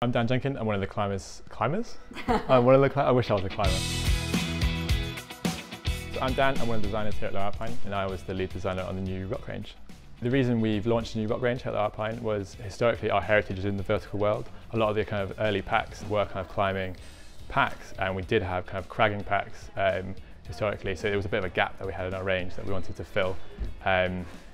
I'm Dan Jenkin. I'm one of the climbers. I wish I was a climber. So I'm Dan. I'm one of the designers here at Lowe Alpine, and I was the lead designer on the new rock range. The reason we've launched a new rock range here at Lowe Alpine was historically our heritage is in the vertical world. A lot of the kind of early packs were kind of climbing packs, and we did have kind of cragging packs historically. So there was a bit of a gap that we had in our range that we wanted to fill.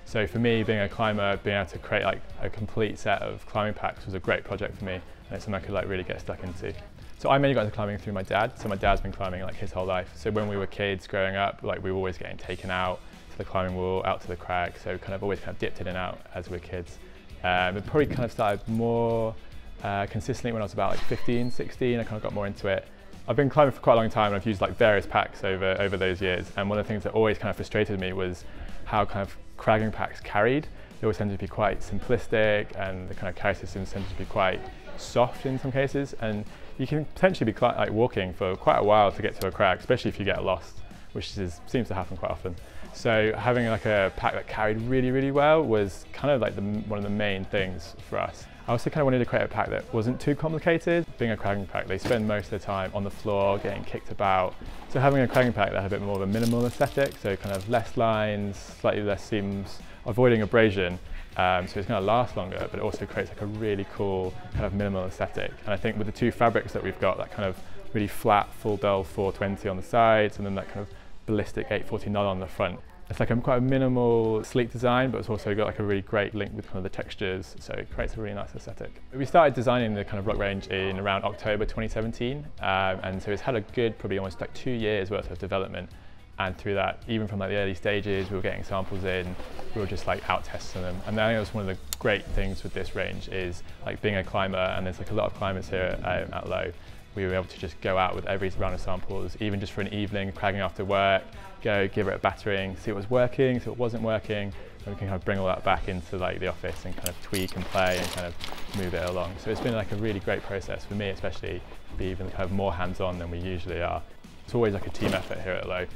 So for me, being a climber, being able to create like a complete set of climbing packs was a great project for me, and it's something I could like really get stuck into. So I mainly got into climbing through my dad. So my dad's been climbing like his whole life. So when we were kids growing up, like we were always getting taken out to the climbing wall, out to the crag. So kind of always kind of dipped in and out as we were kids. It probably kind of started more consistently when I was about like 15, 16. I kind of got more into it. I've been climbing for quite a long time, and I've used like various packs over those years. And one of the things that always kind of frustrated me was how kind of cragging packs carried. They always tended to be quite simplistic, and the kind of carry systems tended to be quite soft in some cases. And you can potentially be like walking for quite a while to get to a crag, especially if you get lost, which seems to happen quite often. So having like a pack that carried really, really well was kind of like one of the main things for us. I also kind of wanted to create a pack that wasn't too complicated. Being a cragging pack, they spend most of their time on the floor getting kicked about. So having a cragging pack that had a bit more of a minimal aesthetic, so kind of less lines, slightly less seams, avoiding abrasion, so it's going to last longer, but it also creates like a really cool kind of minimal aesthetic. And I think with the two fabrics that we've got, that kind of really flat full dull 420 on the sides, and then that kind of ballistic 840 null on the front, it's like quite a minimal, sleek design, but it's also got like a really great link with kind of the textures, so it creates a really nice aesthetic. We started designing the kind of rock range in around October 2017, and so it's had a good, probably almost like 2 years worth of development. And through that, even from like the early stages, we were getting samples in, we were just like out testing them. And I think that's one of the great things with this range is like being a climber, and there's like a lot of climbers here at Lowe. We were able to just go out with every round of samples, even just for an evening, cragging after work, go give it a battering, see what was working, see what wasn't working, and we can kind of bring all that back into like the office and kind of tweak and play and kind of move it along. So it's been like a really great process for me, especially to be even kind of more hands-on than we usually are. It's always like a team effort here at Lowe,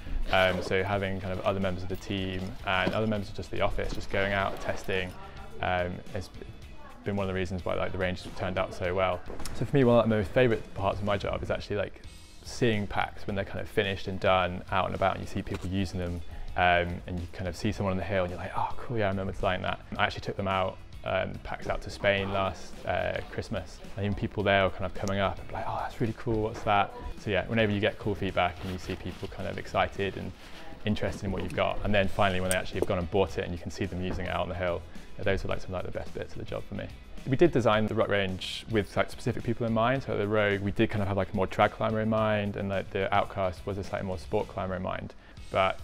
so having kind of other members of the team and other members of just the office just going out testing has been one of the reasons why like the range turned out so well. So for me, one of the most favourite parts of my job is actually like seeing packs when they're kind of finished and done, out and about, and you see people using them, and you kind of see someone on the hill and you're like, oh cool, yeah, I remember designing that. I actually took them out, packs out to Spain last Christmas, and even people there were kind of coming up and be like, oh that's really cool, what's that? So yeah, whenever you get cool feedback and you see people kind of excited and interested in what you've got, and then finally when they actually have gone and bought it and you can see them using it out on the hill, those are like some of like the best bits of the job for me. We did design the rock range with like specific people in mind. So the Rogue, we did kind of have like a more trad climber in mind, and like the Outcast was a slightly more sport climber in mind. But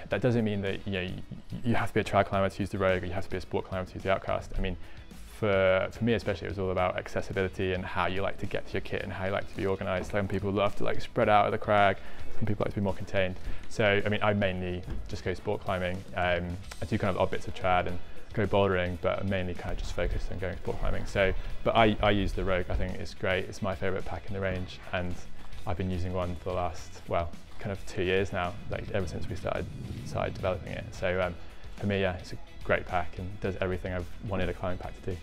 that doesn't mean that you have to be a trad climber to use the Rogue, or you have to be a sport climber to use the Outcast. I mean, for me especially, it was all about accessibility and how you like to get to your kit and how you like to be organised. Some people love to like spread out at the crag, some people like to be more contained. So I mean, I mainly just go sport climbing. I do kind of odd bits of trad and go bouldering, but I'm mainly kind of just focused on going sport climbing. So, but I use the Rogue. I think it's great. It's my favourite pack in the range, and I've been using one for the last, well, kind of 2 years now, like ever since we started developing it. So for me, yeah, it's a great pack and does everything I've wanted a climbing pack to do.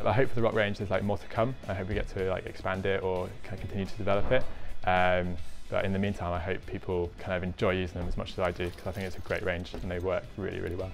I hope for the rock range there's like more to come. I hope we get to like expand it or kind of continue to develop it. But in the meantime, I hope people kind of enjoy using them as much as I do, because I think it's a great range and they work really, really well.